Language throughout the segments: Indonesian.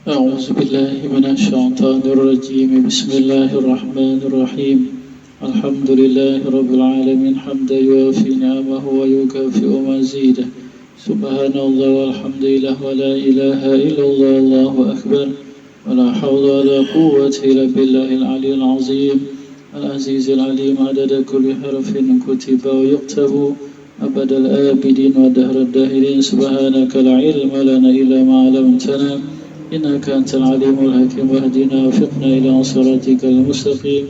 أعوذ بالله من الشيطان الرجيم بسم الله الرحمن الرحيم الحمد لله رب العالمين حمدا يوافي نعمه ويكافئ مزيده سبحان الله والحمد لله ولا إله إلا الله الله أكبر ولا حول ولا قوة إلا بالله العلي العظيم العزيز العليم عدد كل حرف كتب ويكتب أبد الآبدين ودهر الداهرين سبحانك لا علم لنا إلا ما علمتنا إنك أنت العليم الحكيم واهدنا وفقنا إلى صراطك المستقيم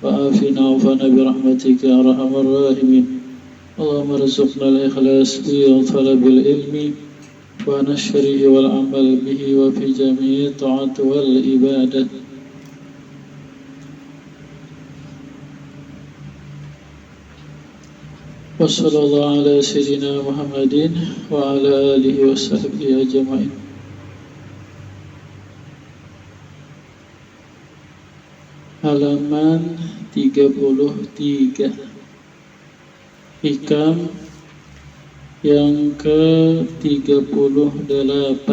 وآفنا وعافنا برحمتك يا أرحم الراحمين اللهم ارزقنا الإخلاص في طلب العلم ونشره والعمل به وفي جميع الطاعات والعبادة وصلى الله على سيدنا محمد وعلى آله وصحبه أجمعين. Halaman 33 Hikam yang ke-38.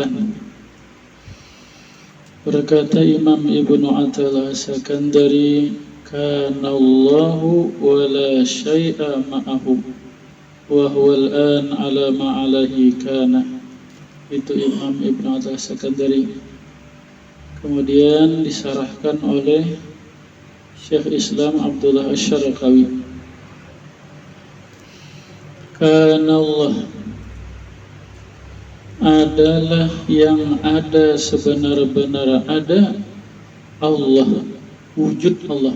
Berkata Imam Ibnu Athaillah As-Sakandari, kana Allahu wa la syai'a ma'ahu wa huwa al-an ala ma'alahi kana. Itu Imam Ibnu Athaillah As-Sakandari. Kemudian disarahkan oleh Syekh Islam Abdullah Asy-Syarqawi. Kana Allah adalah yang ada sebenar-benar ada Allah, wujud Allah.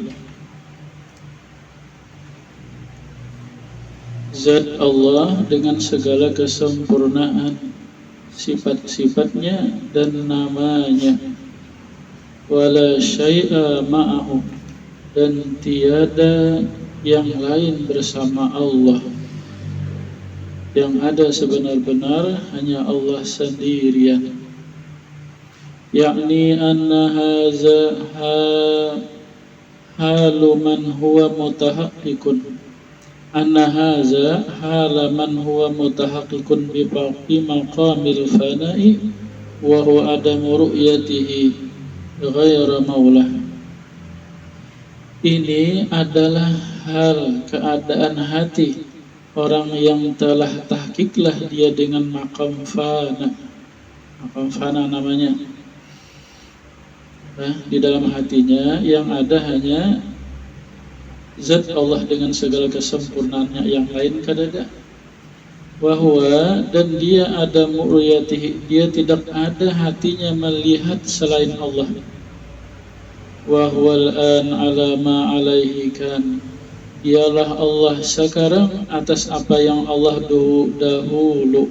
Zat Allah dengan segala kesempurnaan sifat-sifatnya dan namanya. Wala syai'a ma'ahu, dan tiada yang lain bersama Allah. Yang ada sebenar-benar hanya Allah sendirian. Yakni anna haza halu man huwa mutahaqqiqun. Anna haza hala man huwa mutahaqqiqun bi maqamil fana'i wa huwa adamu ru'yatihi ghaira maulah. Ini adalah hal keadaan hati orang yang telah tahqiqlah dia dengan maqam fana. Maqam fana namanya. Di dalam hatinya yang ada hanya zat Allah dengan segala kesempurnaannya, yang lain kadada. Wahwa, dan dia ada mu'riyatihi, dia tidak ada hatinya melihat selain Allah. Wahwal an ala ma alaihi kan, ialah Allah sekarang atas apa yang Allah dahulu.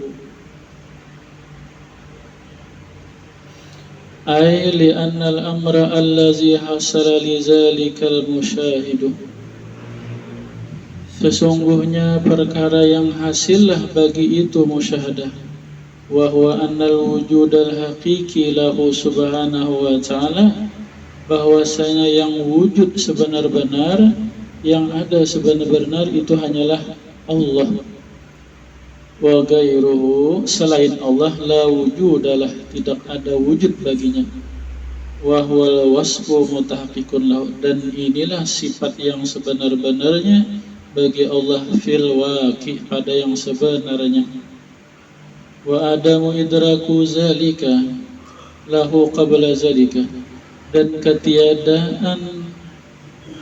Ay li'anna al-amra allazi hasala li zalikal musyahidu, sesungguhnya perkara yang hasillah bagi itu musyahadah. Wa huwa annal wujudal haqiqi lahu subhanahu wa ta'ala, bahwasanya yang wujud sebenar-benar, yang ada sebenar-benar itu hanyalah Allah. Wa ghairuhu, selain Allah, la wujudalah, tidak ada wujud baginya. Wa huwal wasfu mutahaqqiqun lahu, dan inilah sifat yang sebenar-benarnya bagi Allah fil waqi', pada yang sebenarnya. Wa adamu idraku zalika lahu qabla zalika, dan ketiadaan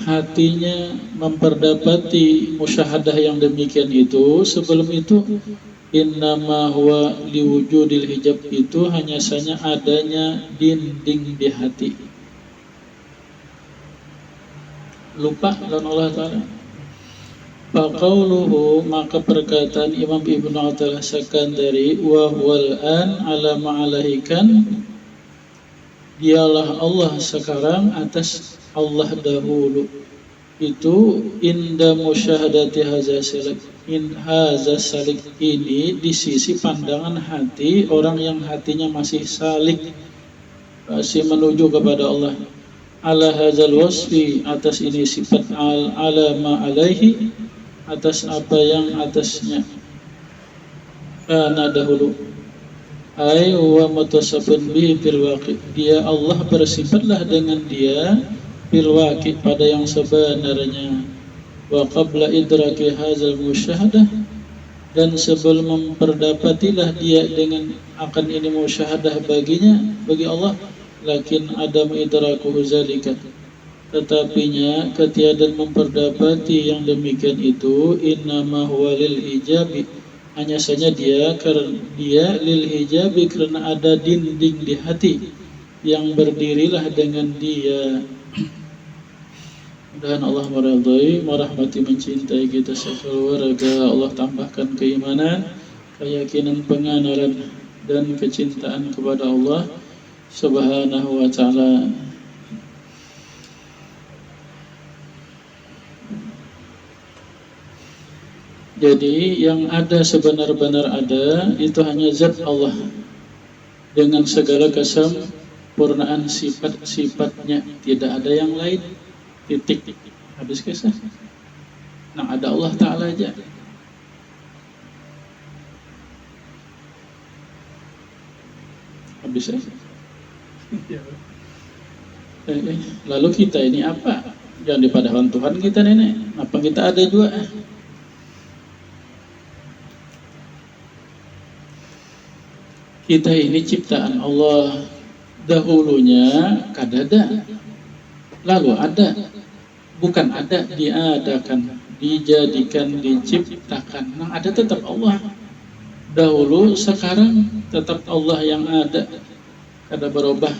hatinya memperdapati musyahadah yang demikian itu sebelum itu. Innama huwa liwujudil hijab, itu hanya saja adanya dinding di hati. Lupa dan Allah Ta'ala. Faqauluhu, maka perkataan Imam Ibnu Athaillah Sakandari, wa huwal an ala ma'alahikan, dialah Allah sekarang atas Allah dahulu. Itu inda musyahadati hadza salik, in hadza salik, ini di sisi pandangan hati orang yang hatinya masih salik, masih menuju kepada Allah. Ala hadzal wasfi, atas ini sifat, ala ma alaihi, atas apa yang atasnya kana dahulu. Ai wa mutasabun bihi fil waqi. Dia Allah bersifatlah dengan dia fil waqi pada yang sebenarnya. Wa qabla idraki hadzal musyahadah, dan sebelum memperdapatilah dia dengan akan ini musyahadah baginya, bagi Allah, lakin adam idrakuhu zalika, tetapinya ketiadaan memperdapati yang demikian itu, innama huwa lil hijabi, hanya saja dia lil hijabi, karena ada dinding di hati yang berdirilah dengan dia. Dan Allah meridai, merahmati, mencintai kita sekeluarga. Allah tambahkan keimanan, keyakinan, pengenalan, dan kecintaan kepada Allah Subhanahu wa ta'ala. Jadi yang ada sebenar-benar ada itu hanya zat Allah dengan segala kesempurnaan sifat-sifatnya, tidak ada yang lain. Titik. Habis kisah. Nah, ada Allah Ta'ala aja. Habis ya? Lalu kita ini apa? Jangan dipadahkan Tuhan kita nenek. Apa kita ada juga? Kita ini ciptaan Allah. Dahulunya kadada, lalu ada. Bukan ada, diadakan, dijadikan, diciptakan. Nah, ada tetap Allah. Dahulu, sekarang tetap Allah yang ada. Kada berubah.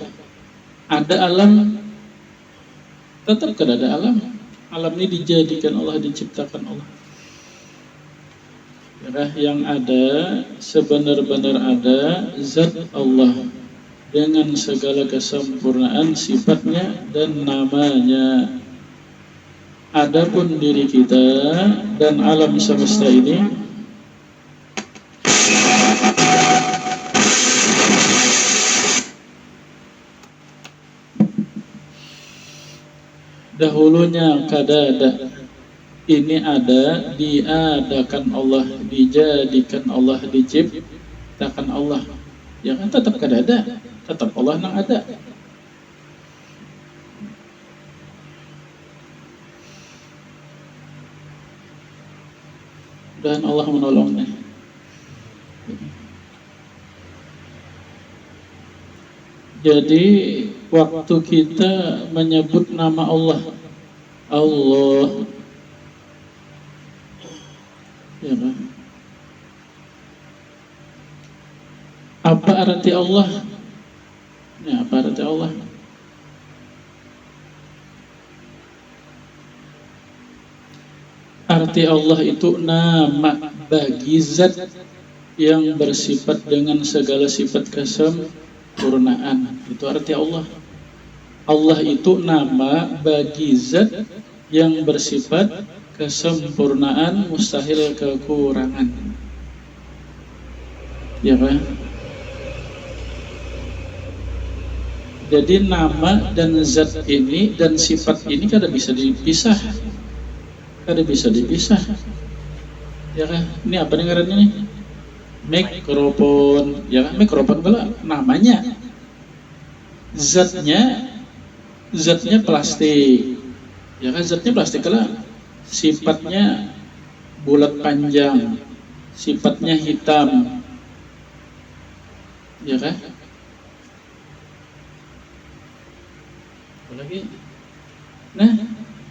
Ada alam, tetap kada ada alam. Alam ini dijadikan Allah, diciptakan Allah. Yang ada, sebenar-benar ada zat Allah dengan segala kesempurnaan sifatnya dan namanya. Adapun diri kita dan alam semesta ini dahulunya kadada, ini ada, diadakan Allah, dijadikan Allah, diciptakan Allah. Ya kan tetap kadada, tetap Allah yang ada. Dan Allah menolongnya. Jadi waktu kita menyebut nama Allah, Allah, ya kan? Apa arti Allah? Ya, apa arti Allah? Arti Allah itu nama bagi zat yang bersifat dengan segala sifat kesempurnaan. Itu arti Allah. Allah itu nama bagi zat yang bersifat kesempurnaan, mustahil kekurangan. Ya kan? Jadi nama dan zat ini dan sifat ini kada bisa dipisah. Kada bisa dipisah. Ya kan? Ini apa nih ngarannya nih? Mikrofon. Ya kan? Mikrofon pula namanya. Zatnya plastik. Ya kan? Zatnya plastik lah. Sifatnya bulat panjang. Sifatnya hitam. Ya kan? Lagi. Nah,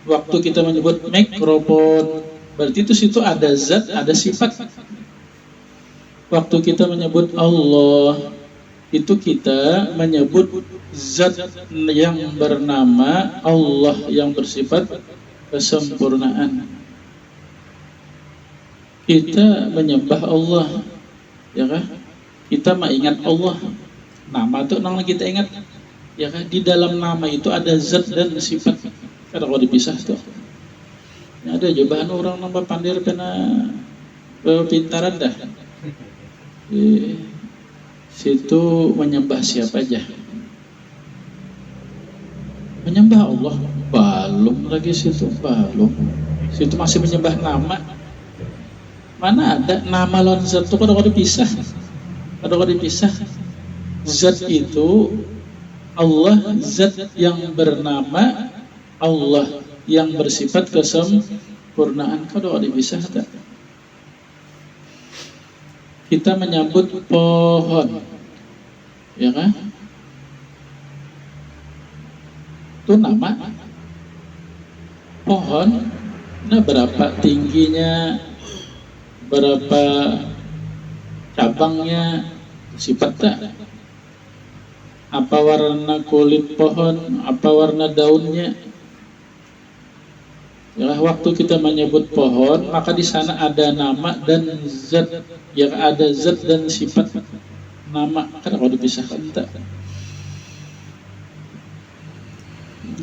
waktu kita menyebut mikrofon, berarti itu situ ada zat, ada sifat. Waktu kita menyebut Allah, itu kita menyebut zat yang bernama Allah yang bersifat kesempurnaan. Kita menyembah Allah, ya kan? Kita mengingat Allah. Nama itu nang kita ingat, ya kan? Di dalam nama itu ada zat dan sifat. Kada kalau dipisah tuh. Ada jawaban orang nambah pandir kena pintaran dah. Di situ menyembah siapa aja? Menyembah Allah. Belum lagi situ, belum. Situ masih menyembah nama. Mana ada nama lawan zat itu kada kalau dipisah. Kalau dipisah, zat itu Allah, zat yang bernama Allah, yang bersifat kesempurnaan. Kalau dipisah tak? Kita menyambut pohon, ya kan? Itu nama pohon. Nah, berapa tingginya, berapa cabangnya, sifat tak? Apa warna kulit pohon, apa warna daunnya? Ya, waktu kita menyebut pohon, maka di sana ada nama dan zat, yang ada zat dan sifat nama. Kan kalau dipisahkan tak?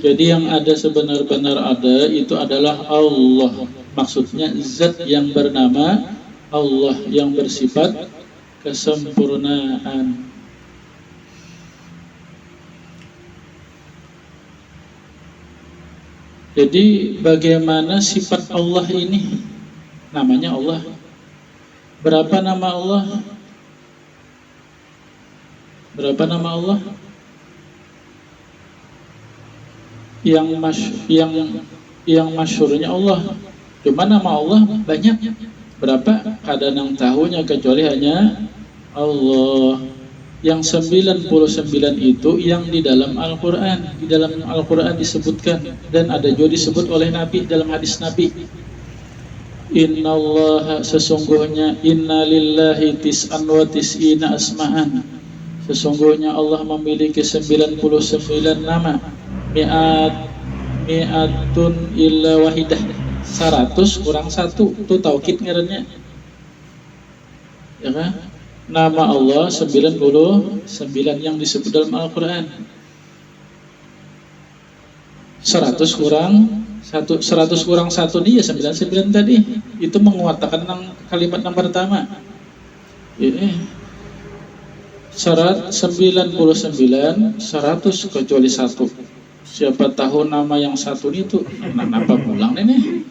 Jadi yang ada sebenar-benar ada itu adalah Allah. Maksudnya zat yang bernama Allah, yang bersifat kesempurnaan. Jadi bagaimana sifat Allah ini? Namanya Allah. Berapa nama Allah? Berapa nama Allah? Yang masyhurnya Allah. Cuma nama Allah banyak. Berapa? Kadang yang tahunya kecuali hanya Allah. Yang 99 itu yang di dalam Al-Quran. Di dalam Al-Quran disebutkan, dan ada juga disebut oleh Nabi dalam hadis Nabi. Innallaha, sesungguhnya, inna lillahi tis'an wa tis'ina asma'an, sesungguhnya Allah memiliki 99 nama. Mi'atun illa wahidah, 100 kurang 1. Itu taukid ngarannya, ya kan? Nama Allah 99 yang disebut dalam Al-Quran. 100 kurang 1 dia 99 tadi. Itu menguatkan kalimat yang pertama. Ini 99 100 kecuali 1. Siapa tahu nama yang 1 itu apa pulang ini?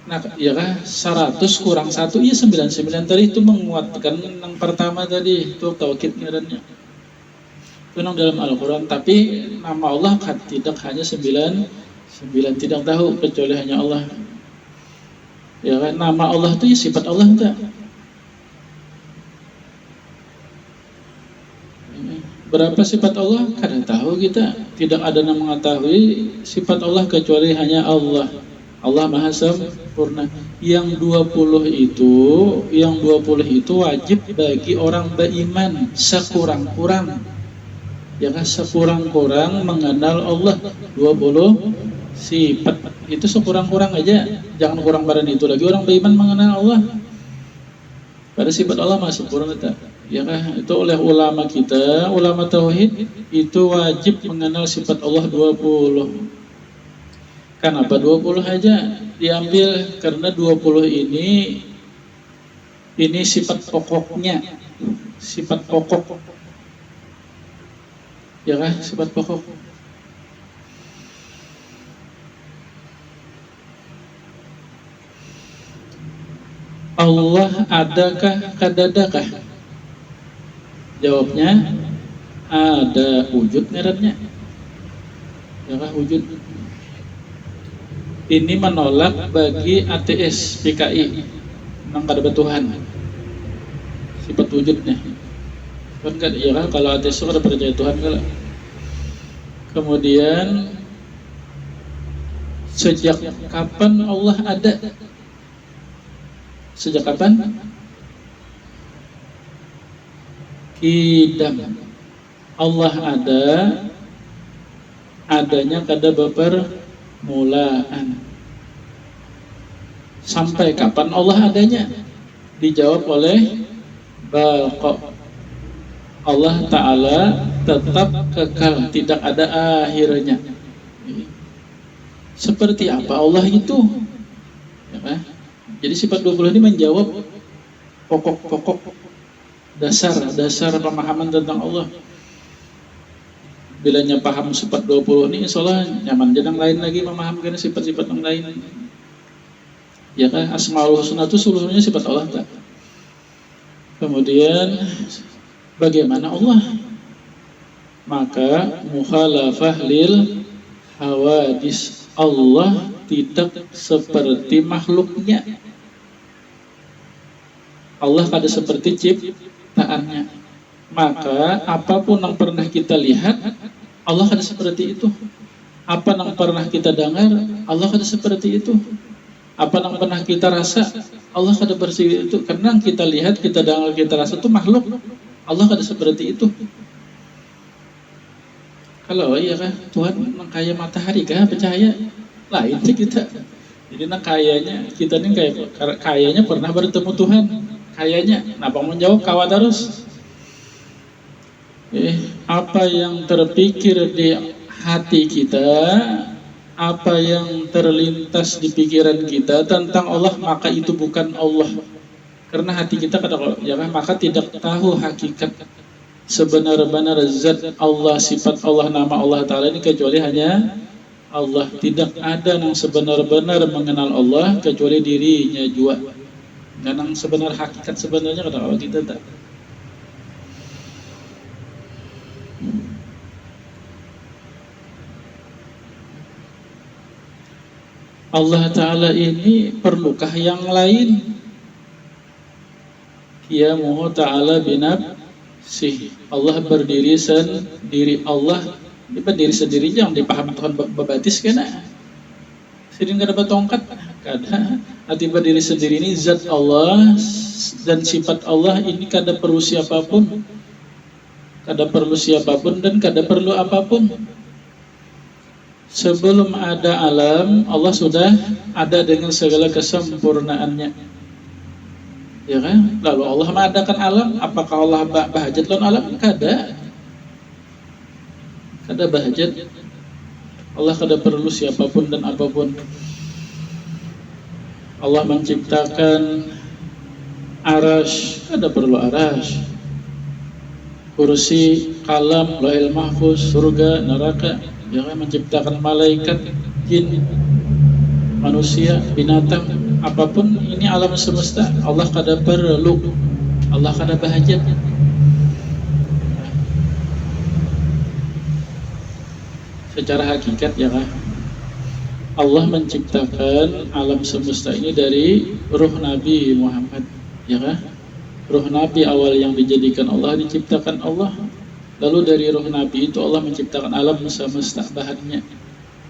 Nah, ya kan, 100 kurang 1 iya 99 tadi. Itu menguatkan yang pertama tadi. Itu taukid ngarannya. Itu dalam Al-Quran. Tapi nama Allah tidak hanya 99, tidak tahu kecuali hanya Allah. Ya kan, nama Allah itu ya sifat Allah enggak? Berapa sifat Allah? Kada tahu kita. Tidak ada yang mengetahui sifat Allah kecuali hanya Allah. Allah Maha Sempurna. Yang 20 itu wajib bagi orang beriman sekurang-kurang. Ya kan, sekurang-kurang mengenal Allah. 20 sifat itu sekurang-kurang aja. Jangan kurang pada itu lagi orang beriman mengenal Allah. Pada sifat Allah Maha Sempurna. Ya kan, itu oleh ulama kita, ulama tauhid itu wajib mengenal sifat Allah 20. Kenapa 20 aja diambil? Karena 20 ini sifat pokoknya, sifat pokok, ya kan, sifat pokok. Allah adakah, kadadakah? Jawabnya ada, wujud ngarannya, ya kan, wujud. Ini menolak bagi ateis PKI, memang kada Tuhan, sifat wujudnya kan, ya kan, kalau ateis itu kada percaya Tuhan kan. Kemudian sejak kapan Allah ada? Sejak kapan? Kidam Allah ada, adanya kada berpermulaan. Sampai kapan Allah adanya? Dijawab oleh baqa. Allah Ta'ala tetap kekal, tidak ada akhirnya. Seperti apa Allah itu? Ya kan? Jadi sifat 20 ini menjawab pokok-pokok dasar pemahaman tentang Allah. Bilanya paham sifat 20 ini, insya Allah nyaman. Jangan lain lagi memahamkan sifat-sifat yang lain. Ya kan, Asmaul Husna itu seluruhnya sifat Allah tak? Kemudian bagaimana Allah? Maka mukhalafah lil hawadis, Allah tidak seperti makhluknya. Allah kada seperti ciptaannya. Maka apapun yang pernah kita lihat, Allah kada seperti itu. Apa yang pernah kita dengar, Allah kada seperti itu. Apa yang pernah kita rasa, Allah kada bersih itu. Karena yang kita lihat, kita dengar, kita rasa itu makhluk. Allah kada seperti itu. Kalau iya kan Tuhan kaya matahari kah bercahaya, lain sih kita. Jadi kayaknya kita nih kayaknya pernah bertemu Tuhan, kayaknya. Kenapa mau jawab kawan terus? Apa yang terpikir di hati kita, apa yang terlintas di pikiran kita tentang Allah, maka itu bukan Allah. Karena hati kita maka tidak tahu hakikat sebenar-benar zat Allah, sifat Allah, nama Allah Ta'ala ini kecuali hanya Allah. Tidak ada yang sebenar-benar mengenal Allah kecuali dirinya juga. Dan yang sebenar hakikat sebenarnya kalau kita tak. Allah Ta'ala ini perlukah yang lain? Ya Muhu Ta'ala binab sih, Allah berdiri sendiri. Allah berdiri sendiri, jangan dipahami Tuhan bebatis kena sering kada betongkat kada. Hati berdiri sendiri ini zat Allah dan sifat Allah ini kada perlu siapapun, kada perlu siapapun dan kada perlu apapun. Sebelum ada alam, Allah sudah ada dengan segala kesempurnaannya, ya kan? Lalu Allah mengadakan alam, apakah Allah bahajat lawan alam? Kada bahajat. Allah kada perlu siapapun dan apapun. Allah menciptakan arash, kada perlu arash. Kursi, kalam, lauhil mahfuz, surga, neraka, ya kan? Menciptakan malaikat, jin, manusia, binatang, apapun ini alam semesta, Allah kada perlu, Allah kada bahajat. Secara hakikat ya kan, Allah menciptakan alam semesta ini dari ruh Nabi Muhammad, ya kan? Ruh Nabi awal yang dijadikan Allah diciptakan Allah. Lalu dari ruh Nabi itu Allah menciptakan alam semesta bahannya.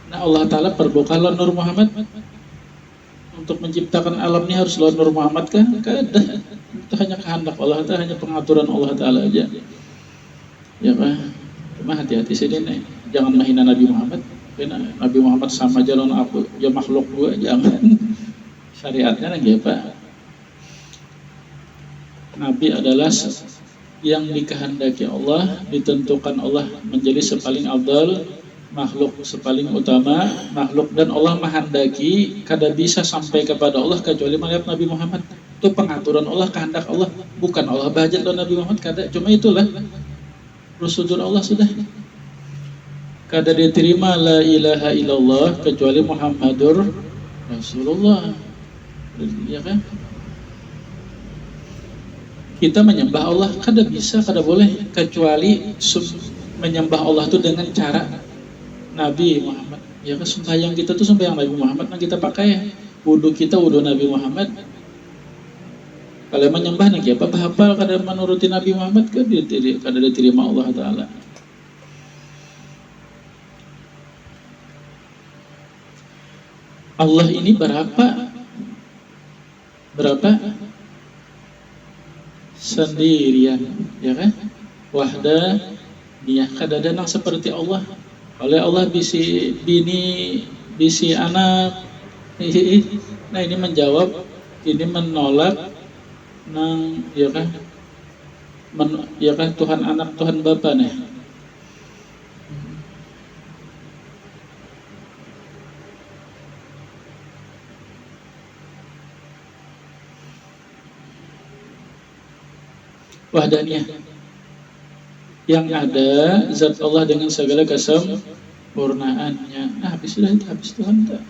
Nah Allah Ta'ala perbukah lawan Nur Muhammad. Untuk menciptakan alam ini harus lawan Nur Muhammad kan? Kada. Itu hanya kehendak Allah, itu hanya pengaturan Allah Ta'ala aja. Ya kan? Cuma hati-hati sini nih, jangan menghina Nabi Muhammad. Karena Nabi Muhammad sama jalan aku, ya makhluk gua, jangan. Syariatnya lagi apa? Nabi adalah yang dikehendaki Allah, ditentukan Allah menjadi sepaling afdal makhluk, sepaling utama makhluk, dan Allah menghendaki kada bisa sampai kepada Allah kecuali melihat Nabi Muhammad. Itu pengaturan Allah, kehendak Allah, bukan Allah bahajat lawan Nabi Muhammad, kada. Cuma itulah prosedur Allah sudah. Kada diterima la ilaha illallah kecuali Muhammadur Rasulullah, ya kan? Kita menyembah Allah kada bisa, kada boleh kecuali menyembah Allah itu dengan cara Nabi Muhammad. Ya kan, sembahyang kita tuh sembahyang Nabi Muhammad, nah kita pakai wudu kita wudu Nabi Muhammad. Kalau menyembah nih apa bahapal kada menuruti Nabi Muhammad kada diterima Allah Ta'ala. Allah ini berapa? Sendirian, ya kan? Wahdaniyah, kada ada yang seperti Allah. Oleh Allah bisi bini, bisi anak. Nah ini menjawab, ini menolak nang, ya kan? Ya kan, Tuhan anak, Tuhan bapa nih. Wahdaniyah, yang ada zat Allah dengan segala kesempurnaannya. Habis sudah itu, habis Tuhan tak.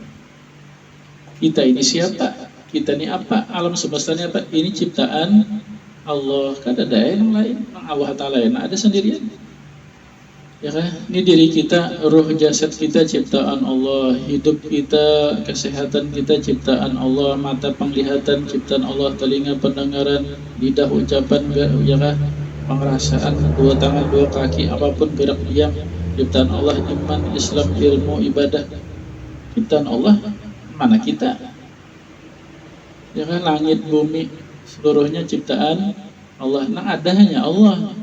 Kita ini siapa? Kita ini apa? Alam semesta ini apa? Ini ciptaan Allah kan ada yang lain, Allah Ta'ala yang ada sendirian. Ya kan? Ini diri kita, ruh jasad kita ciptaan Allah, hidup kita, kesehatan kita ciptaan Allah, mata penglihatan ciptaan Allah, telinga pendengaran, lidah ucapan, ya kan? Pengrasaan, dua tangan, dua kaki, apapun gerak diam ciptaan Allah, iman, Islam, ilmu, ibadah ciptaan Allah. Mana kita? Ya kan, langit, bumi, seluruhnya ciptaan Allah. Nah, ada hanya Allah.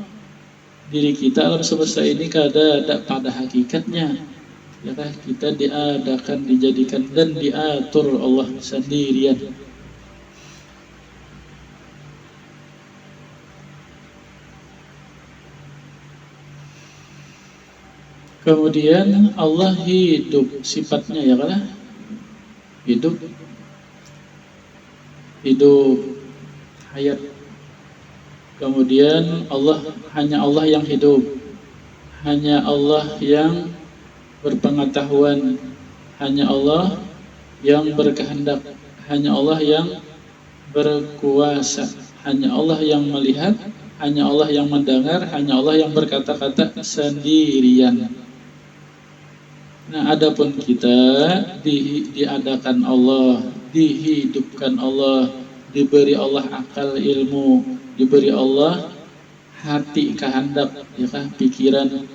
Diri kita alam semesta ini ada pada hakikatnya, ya kan, kita diadakan, dijadikan dan diatur Allah sendirian. Kemudian Allah hidup, sifatnya ya kan, hidup hayat. Kemudian hanya Allah yang hidup, hanya Allah yang berpengetahuan, hanya Allah yang berkehendak, hanya Allah yang berkuasa, hanya Allah yang melihat, hanya Allah yang mendengar, hanya Allah yang berkata-kata sendirian. Nah, adapun kita diadakan Allah, dihidupkan Allah, diberi Allah akal ilmu, diberi Allah hati kehendak, ya kan, pikiran,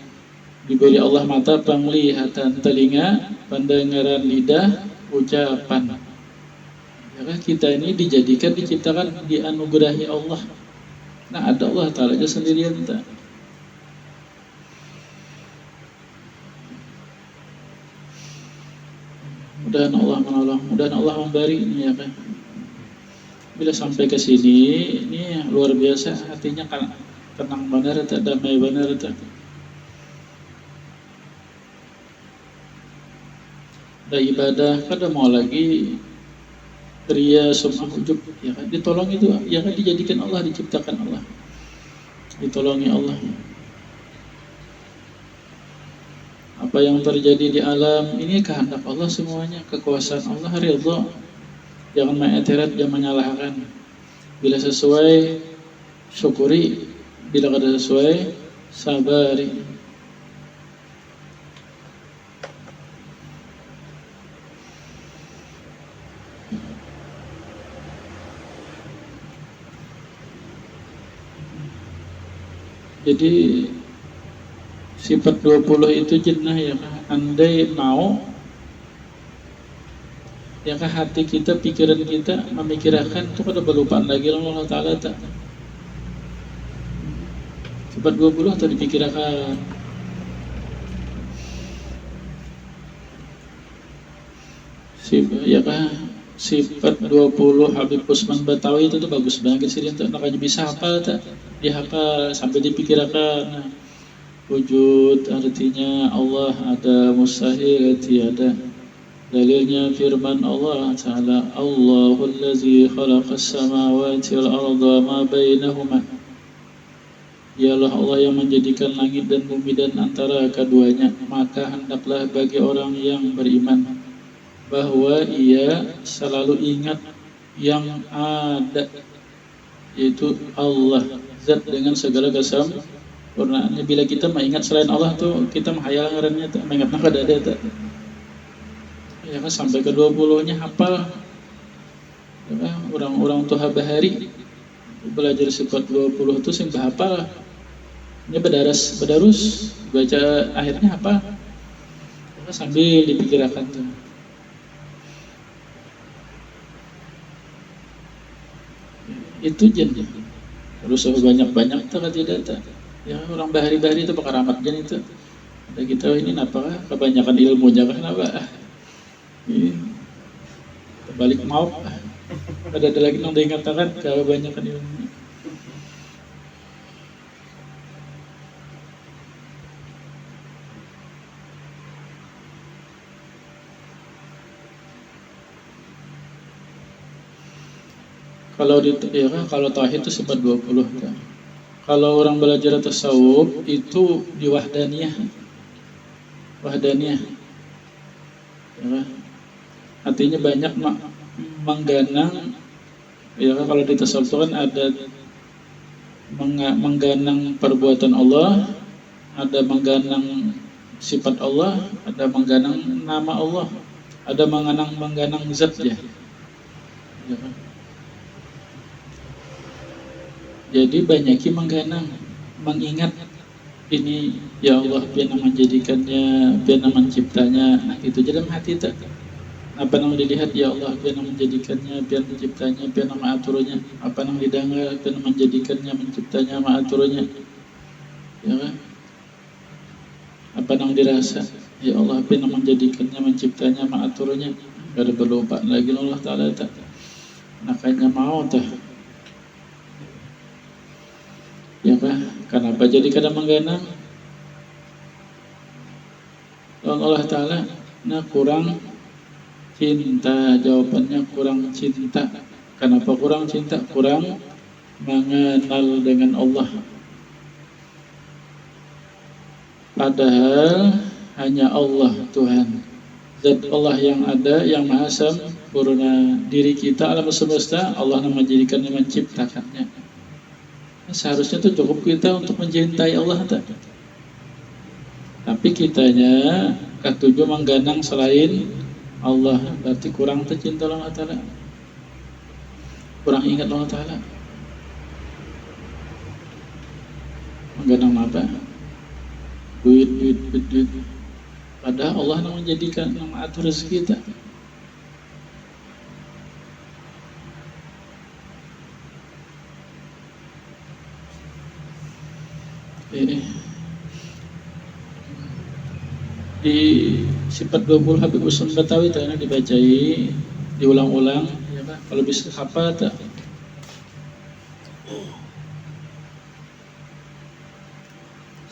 diberi Allah mata penglihatan, telinga pendengaran, lidah ucapan. Ya kan, kita ini diciptakan, dianugerahi Allah. Nah, ada Allah Ta'ala aja sendirian tak. Mudah Allah menolong, mudah Allah memberi, ya kan. Bila sampai ke sini, ini luar biasa, hatinya kan tenang benar, tak damai benar, tak. Ada ibadah, kada mau lagi ria sum'ah ujub, ya kan, ditolong itu, ya kan, dijadikan Allah, diciptakan Allah, ditolongi Allah. Apa yang terjadi di alam ini kehendak Allah semuanya, kekuasaan Allah, ridha. Jangan mengiktirat, jangan menyalahkan. Bila sesuai, syukuri. Bila kada sesuai, sabari. Jadi sifat 20 itu jannah, ya kan? Andai mau, ya kan, hati kita, pikiran kita memikirkan itu kada berlupaan lagi Allah Ta'ala tak. Sifat 20 atau dipikirkan. Ya kan, sifat 20 Habib Usman Batawi itu tuh bagus banget sih, dia tuh nak bisa hafal tak, dihafal sampai dipikirkan. Nah, wujud artinya Allah ada, mustahil tiada. Dalilnya firman Allah Ta'ala, Allahul ladzi khalaqas samawati wal arda ma bainahuma. Dialah Allah yang menjadikan langit dan bumi dan antara keduanya. Maka hendaklah bagi orang yang beriman bahwa ia selalu ingat yang ada, yaitu Allah, zat dengan segala kesempurnaannya. Bila kita mengingat selain Allah tuh, kita menghayal ngarannya tuh, mengingatnya kada ada tuh. Ya kan, sampai ke 20-nya hafal. Ya kan, orang-orang tuha bahari belajar sifat 20 itu sing hafal. Ini badarus baca akhirnya hafal. Ya kan, sambil dipikirkan tuh. Itu jen. Terus banyak-banyak tuh tidak tak. Ya, orang bahari-bahari itu bakal ramat jen itu. Ada kita ini apa? Kebanyakan ilmunya kenapa? Balik mau ada lagi yang dikatakan kebanyakan ilmu. Kalau tauhid itu sifat 20 kan. Kalau orang belajar tasawuf itu di wahdaniyah. Ya kan? Artinya banyak mengganang, ya kan, kalau di tasawuf kan ada mengganang perbuatan Allah, ada mengganang sifat Allah, ada mengganang nama Allah, ada mengganang zatnya. Jadi banyaki mengganang, mengingat ini ya Allah biar menjadikannya, biar menciptanya. Nah itu dalam hati tak. Apa yang dilihat ya Allah biar menjadikannya, biar menciptanya, biar mengaturnya. Apa yang didengar biar menjadikannya, menciptanya, mengaturnya. Ya kan? Apa yang dirasa ya Allah biar menjadikannya, menciptanya, mengaturnya. Kada berlupa lagi Allah Taala tak. Makanya mau tak. Ya kan? Kenapa jadi kada mengganang? Allah Ta'ala nah kurang cinta, jawabannya kurang cinta. Kenapa kurang cinta? Kurang mengenal dengan Allah. Padahal hanya Allah Tuhan, zat Allah yang ada, yang maha sempurna. Diri kita alam semesta Allah yang menjadikannya, menciptakannya. Seharusnya itu cukup kita untuk mencintai Allah tak? Tapi kitanya ketujuh mengganang selain Allah, berarti kurang tercinta Allah Ta'ala, kurang ingat Allah Ta'ala. Mengganang apa? Duit. Padahal Allah yang menjadikan, yang mengatur rezeki kita. Di sifat 20 Habib Usman Batawi tadi dibacai, diulang-ulang ya Pak. Kalau bisa hafal tak?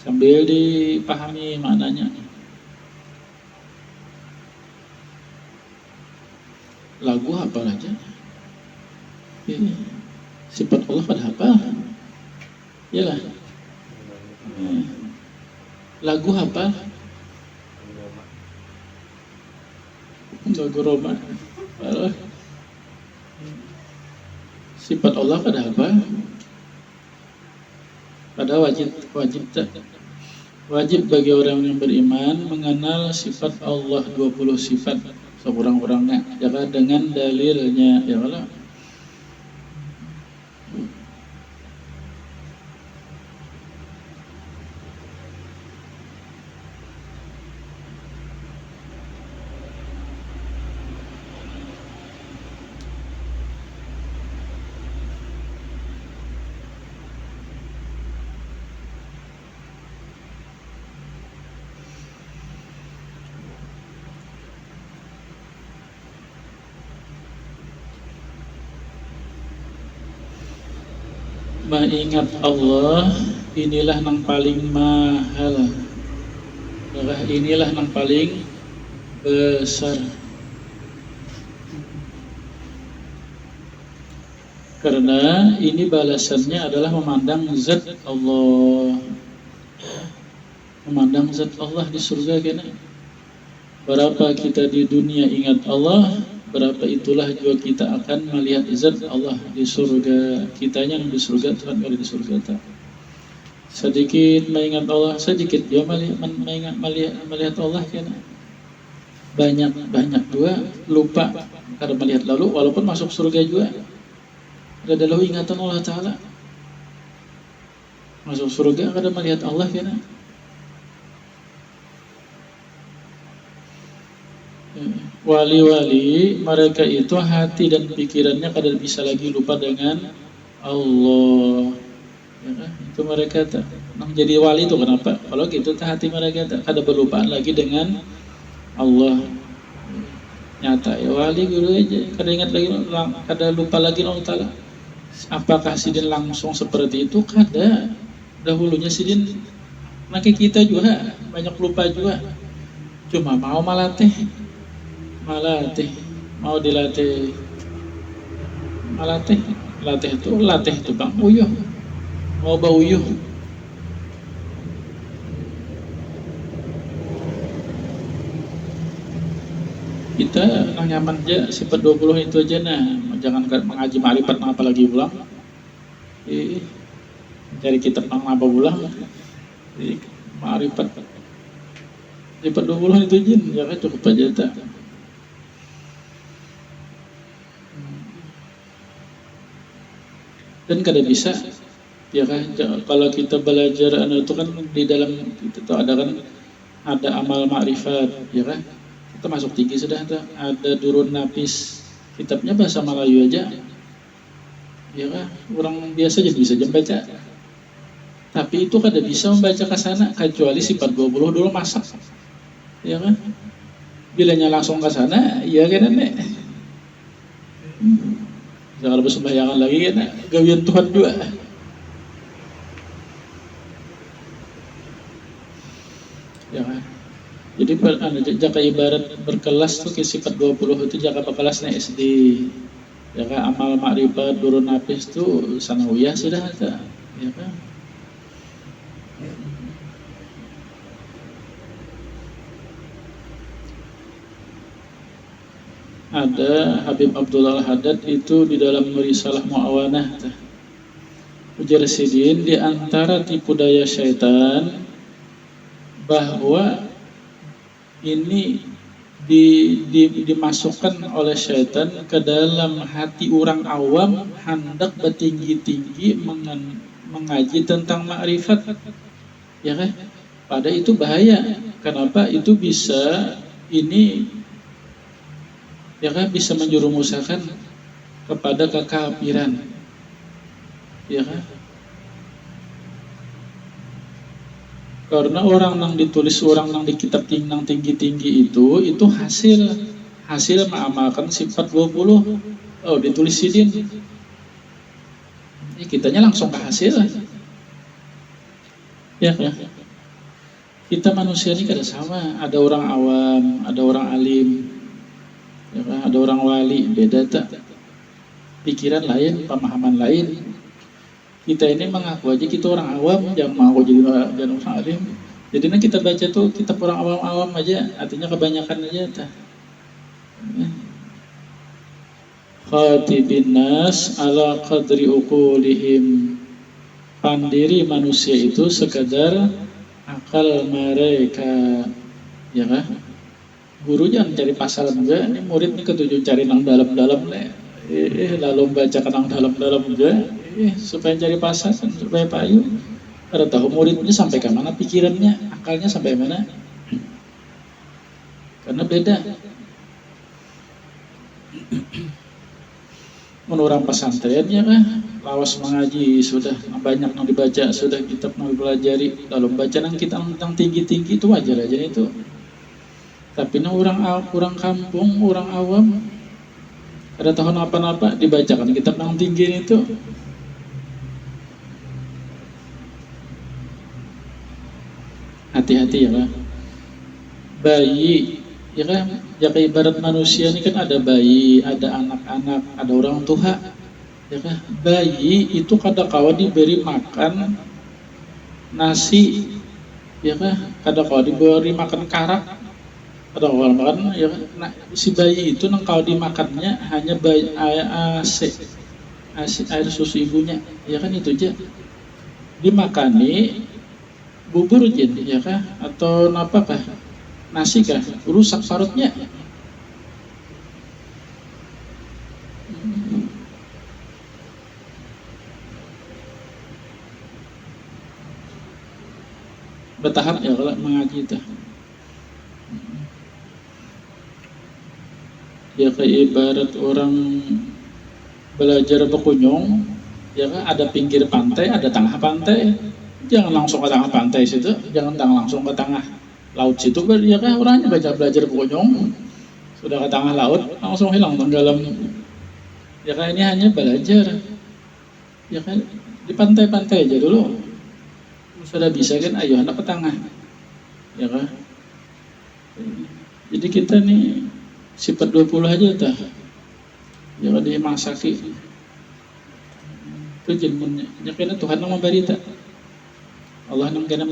Sambil dipahami maknanya. Lagu hafal aja. Sifat Allah pada hafal. Iyalah. Lagu hafal. Lagu Roma. Sifat Allah pada apa? Pada wajib bagi orang yang beriman mengenal sifat Allah, 20 sifat sekurang-kurangnya, jangan dengan dalilnya ya Allah. Mengingat Allah inilah yang paling mahal, inilah yang paling besar, karena ini balasannya adalah memandang zat Allah, memandang zat Allah di surga. Kena berapa kita di dunia ingat Allah, berapa itulah juga kita akan melihat zat Allah di surga. Kitanya di surga, Tuhan kalau di surga tak. Sedikit mengingat Allah, sedikit dia melihat Allah kena. Banyak juga lupa karena melihat lalu, walaupun masuk surga juga ada lalu ingatan Allah Ta'ala. Masuk surga kada melihat Allah kena. Wali-wali mereka itu hati dan pikirannya kada bisa lagi lupa dengan Allah ya kan? Itu mereka tak menjadi wali itu kenapa? Kalau gitu hati mereka tak kada berlupaan lagi dengan Allah. Nyata ya wali guru aja kada ingat lagi, kada lupa lagi Allah Ta'ala. Apakah sidin langsung seperti itu? Kada. Dahulunya sidin maka kita juga banyak lupa juga, cuma mau melatih, mau dilatih, latih itu bang uyuh, mau bau uyuh. Kita nyaman aja sifat 20 itu aja, nah jangan mengaji ma'rifat apalagi pulang. dari kitab nang apa ulang jadi ma'rifat 20 itu jin ya kan cukup aja tak. Dan kada bisa ya kan kalau kita belajar itu kan di dalam itu tuh ada kan ada amal ma'rifat ya kan kita masuk tinggi sudah ada durun napis kitabnya bahasa Melayu aja ya kan orang biasa jadi bisa baca tapi itu kada bisa membaca ke sana kecuali sifat 20 dulu masak ya kan bilanya langsung ke sana ya kan nek jangan lupa sembayangan lagi kan gawian Tuhan juga ya kan jadi jaka ibarat berkelas tuh ke sifat 20 itu jaka berkelasnya SD ya kan amal makrifat durun napis tuh sanawiyah sudah ada ya kan ada Habib Abdullah Al-Haddad itu di dalam Risalah Mu'awanah ujar sidin di antara tipu daya syaitan bahwa ini dimasukkan oleh syaitan ke dalam hati orang awam hendak bertinggi-tinggi mengaji tentang ma'rifat ya kan pada itu bahaya kenapa itu bisa ini ya kan bisa menjerumuskan kepada kekafiran ya kan karena orang yang ditulis orang yang di kitab tinggi tinggi itu hasil mengamalkan sifat 20 ditulis sidin ini kitanya langsung ke hasil ya kan kita manusia ini kada sama ada orang awam ada orang alim ya kan? Ada orang wali beda tak pikiran lain pemahaman lain kita ini mengaku aja kita orang awam jangan mau jadi orang alim jadi nah kita baca tuh kitab orang awam aja artinya kebanyakan aja tak khatibin nas ala qadri uqulihim pandiri manusia itu sekadar akal mereka ya kan guru jangan cari pasal juga, ini murid ini ketujuh cari nang dalam-dalam lalu baca nang dalam-dalam juga, supaya cari pasal supaya payu. Ada tahu muridnya sampai ke mana pikirannya, akalnya sampai mana? Karena beda. Menurut orang pesantren ya kan, lawas mengaji sudah banyak yang dibaca, sudah kitab yang dipelajari, lalu baca nang kita tentang tinggi-tinggi itu wajar aja itu. Tapi nah orang kampung, orang awam ada tahun apa-apa dibacakan kitab yang tinggi itu. Hati-hati ya kan. Bayi, ya kan, jika ibarat manusia ini kan ada bayi, ada anak-anak, ada orang tua. Ya kan, bayi itu kadang-kala diberi makan nasi, ya kan, kadang-kala diberi makan karak. Ada orang makan ya nah, si bayi itu kalau dimakannya hanya bayi air susu ibunya ya kan itu aja dimakani bubur aja ya kan atau apa kah nasi kah rusak parutnya bertahap ya kalau mengaji itu ya kayak ibarat orang belajar berkunjung ya kan ada pinggir pantai ada tengah pantai jangan langsung ke tengah pantai situ jangan langsung ke tengah laut situ ya kan orangnya belajar berkunjung sudah ke tengah laut langsung hilang tenggelam ya kan ini hanya belajar ya kan di pantai-pantai aja dulu sudah bisa kan ayo anak ke tengah ya kan jadi kita nih sifat 20 aja tah jangan dimasaki itu jenmunnya nyakina Tuhan yang memberi tak Allah yang kena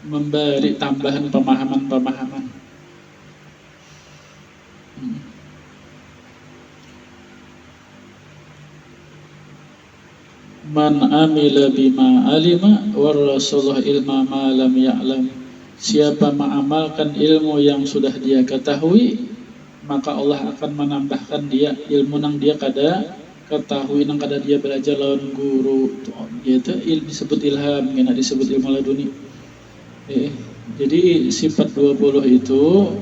memberi tambahan pemahaman Man amila bima alima war rasulullah ilma ma lam ya'lam. Siapa mengamalkan ilmu yang sudah dia ketahui, maka Allah akan menambahkan dia ilmu nang dia kada ketahui nang kada dia belajar lawan guru. Yaitu disebut ilham, kena disebut ilmu laduni. Jadi sifat 20 itu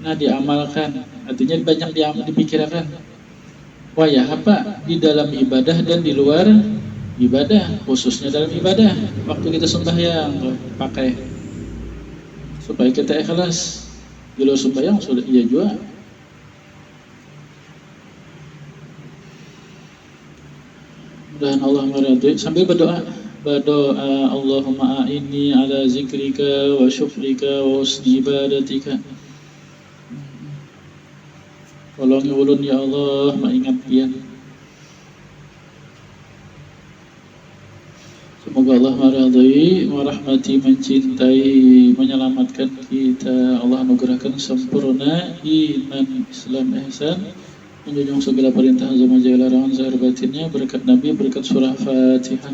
diamalkan, artinya banyak dipikirkan. Wah ya apa di dalam ibadah dan di luar ibadah, khususnya dalam ibadah waktu kita sembahyang pakai supaya kita ikhlas. Di luar sembahyang sudah iya juga. Dan Allah meridhai sambil berdoa Allahumma a'inni ala zikrika wa syukrika wa husni ibadatika. Tolongi ulun ya Allah mengingat dia. Semoga Allah meridhai, merahmati, mencintai, menyelamatkan kita. Allah anugerahkan sempurna iman, Islam, ihsan, menjunjung segala perintah azama jalla larangan zahir batinnya, berkat Nabi, berkat surah Fatihah.